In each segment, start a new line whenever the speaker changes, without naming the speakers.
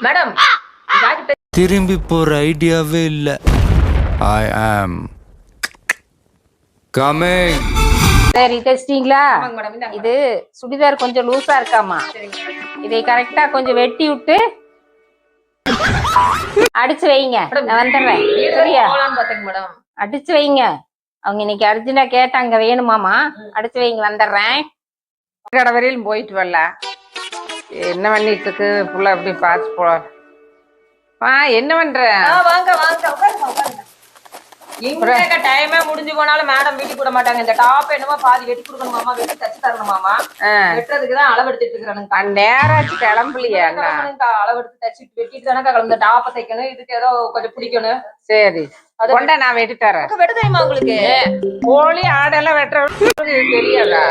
Madam
திரும்பி போற ஐடியாவே இல்ல. ஐ ஆம் கமிங்.
சரி தைச்சிட்டீங்களா? இது சுடிதார் கொஞ்சம் லூசா இருக்காமா, இதை கரெக்டா கொஞ்சம் வெட்டி விட்டு அடிச்சு வைங்க. நான் வந்துடுறேன். சரியா?
மேடம்
அடிச்சு வைங்க. அவங்க இன்னைக்கு அர்ஜென்டா கேட்டாங்க வேணுமாமா, அடிச்சு வைங்க. வந்துடுறேன்.
கடை வரையிலும் போயிட்டு வரல. என்ன பண்ணிட்டு இருக்கு புள்ள? அப்படி பார்த்து போ. என்ன பண்ற?
வாங்க வாங்க உட்காருங்க. எங்க டைமே முடிஞ்சு போனாலும் மேடம் வெட்டி கூட மாட்டாங்க. இந்த டாப் என்னமோ பாதி வெட்டி கொடுக்கணுமாமா, வெட்டி தச்சு தரணுமாமா. வெட்டுறதுக்குதான் அளவு எடுத்துட்டு இருக்கிறானுங்க.
நேராச்சு கிளம்பலையா?
அளவு எடுத்து தச்சுட்டு வெட்டிட்டு தானே கிளம்பு. டாப்பை தைக்கணும், இதுக்கு ஏதோ கொஞ்சம் பிடிக்கணும்.
சரி கொண்ட, நான் வெட்டி தரேன்.
வெட்ட தெரியுமா உங்களுக்கு?
கோழி ஆடெல்லாம் வெட்டுற தெரியாதா?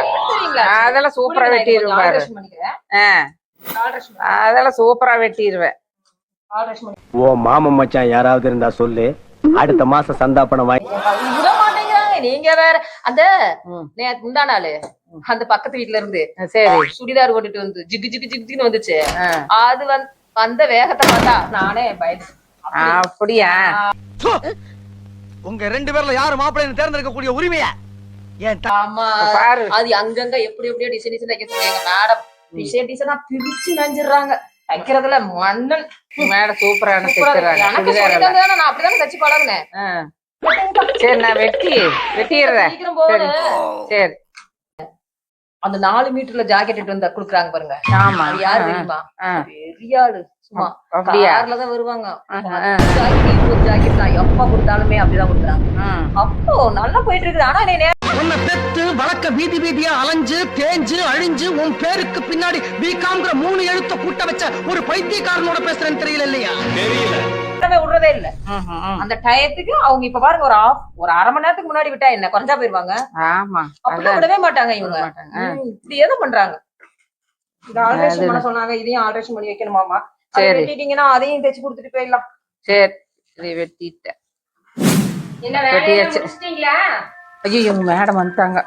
அதெல்லாம் சூப்பரா வெட்டிடுவாரு. அதெல்லாம் சூப்பரா வெட்டிடுவேன்.
ஓ மாமன் மச்சான் யாராவது இருந்தா சொல்லு, அடுத்த மாசம் சந்தா பணம் வாங்கி.
விட மாட்டேங்கிறாங்க. நீங்க வேற. அந்த முந்தா நாளு அந்த பக்கத்து வீட்டுல இருந்து
சரி
சுடிதார் கொண்டுட்டு வந்து ஜிக்கு ஜிக்கு ஜிக்குன்னு வந்துச்சு. அது வந்த வேகத்தை பார்த்தா நானே பயந்து.
அப்படியா?
உங்க 2 பேர்ல யாரு மாப்பிள்ளை தேர்ந்தெடுக்கக்கூடிய உரிமையா?
ஆமா அது அங்கங்க எப்படி எப்படியோ டிசைன் டிசைன் தைக்க சொல்லுங்க மேடம். டிசைன் டிசைனா பிரிச்சு நஞ்சிடுறாங்க. தைக்கிறதுல மண்ணன்.
மேடம் சூப்பரான
நான் அப்படிதான் தச்சு பழகுனேன்.
சரி நான் வெட்டிடுறேன். சரி
அந்த 4 மீட்டர்ல ஜாக்கெட் வந்து குடுக்குறாங்க பாருங்க.
ஆமா.
யாரு தெரியுமா? பெரிய ஆளு. சும்மா கார்லதான் வருவாங்க. ஜாக்கெட் தான் எப்ப கொடுத்தாலுமே அப்படிதான் கொடுக்குறாங்க. அப்போ நல்லா போயிட்டு இருக்குது. ஆனா
உன்னை பெத்து வழக்க வீதி வீதியா அலைஞ்சு தேஞ்சு அழிஞ்சு உன் பேருக்கு பின்னாடி பிகாம்ங்கிற 3 எழுத்த கூட்ட வச்ச ஒரு பைத்தியக்காரனோட பேசுறேன்னு தெரியல இல்லையா?
விடுறதே இல்ல. அந்த டயத்துக்கு அவங்க இப்ப பாருங்க, ஒரு அரை மணி நேரத்துக்கு முன்னாடி விட்டா என்ன குறைஞ்சா போயிருவாங்க.
ஆமா
அப்படிலாம் விடவே மாட்டாங்க இவங்க. இப்படி எதுவும் பண்றாங்க. இது ஆல்ட்ரேஷன் பண்ண சொன்னாங்க, இதையும் ஆல்ட்ரேஷன் பண்ணி வைக்கணுமாமா. வெட்டிட்டீங்கன்னா அதையும் தைச்சு கொடுத்துட்டு போயிடலாம்.
சரி வெட்டிட்டேன்.
வெட்டியாச்சுங்களா?
ஐயோ இவங்க மேடம் வந்துட்டாங்க.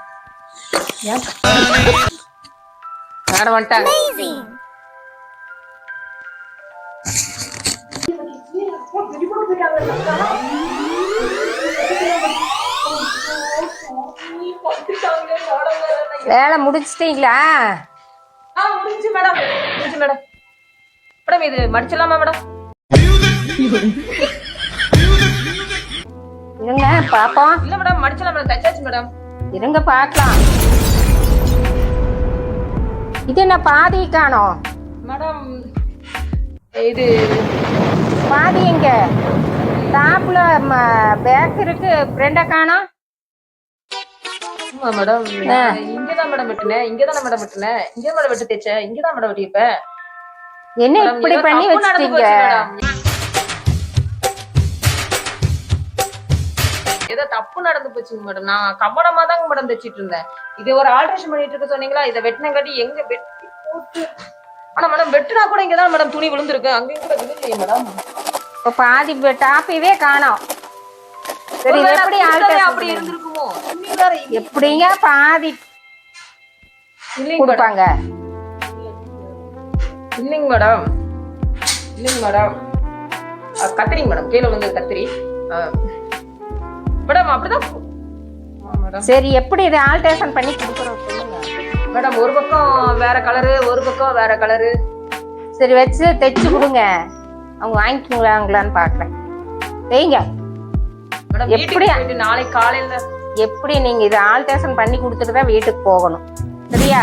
மேடம் வந்துட்டாங்க.
வேலை முடிச்சிட்டீங்களா?
முடிஞ்சு மேடம். முடிஞ்சு மேடம். மேடம் இது மடிச்சலாமா மேடம்?
இருங்க பாப்போம்.
இல்ல மேடம் மடிச்சலாம் மேடம். தச்சாச்சு மேடம்.
இருங்க பாக்கலாம். இது என்ன பாதி காணோம்
மேடம்? இது
பாதி எங்க? டாப்ல பேக் இருக்கு, ஃப்ரெண்டா காணோம்.
மேடம் இங்கதான் மேடம் வெட்டினேன். இங்கதான் மேடம் வெட்டினேன். இங்க மேடம் வெட்டு தேய்ச்சேன். இங்கதான் மேடம் வெட்டிப்பேன்.
என்ன இப்படி பண்ணி வச்சிட்டீங்க?
ஏதோ தப்பு நடந்து போச்சுங்க மேடம். நான் கவனமா தாங்க மேடம் தைச்சிட்டு இருந்தேன். இது ஒரு ஆல்ட்ரேஷன் பண்ணிட்டு இருக்க சொன்னீங்களா? இதை வெட்டினங்காட்டி எங்க வெட்டி போட்டு. ஆனா மேடம் வெட்டினா கூட இங்கதான் மேடம் துணி விழுந்திருக்கு. அங்கேயும் கூட விழுலையே மேடம்.
இப்ப பாதி டாப்பவே காணோம். சரி எப்படி ஆல்ட்ரேஷன்
அப்படி இருந்திருக்குமோ?
எப்படிங்க பாதி கொடுப்பாங்க?
இல்லைங்க மேடம். இல்லைங்க மேடம். கத்திரிங்க மேடம். கீழே விழுந்தது கத்திரி மேடம். அப்படிதான்.
சரி எப்படி இது ஆல்ட்ரேஷன் பண்ணி கொடுக்குறோம் சொல்லுங்க
மேடம். ஒரு பக்கம் வேற கலரு, ஒரு பக்கம் வேற கலரு.
சரி வச்சு தைச்சு கொடுங்க. அவங்க வாங்கிக்குவாங்களான்னு பாக்குறேன். செய்யுங்க. எப்படி
நாளைக்கு காலையில
எப்படி நீங்க இதை ஆல்ட்ரேஷன் பண்ணி கொடுத்துட்டு தான் வீட்டுக்கு போகணும். சரியா?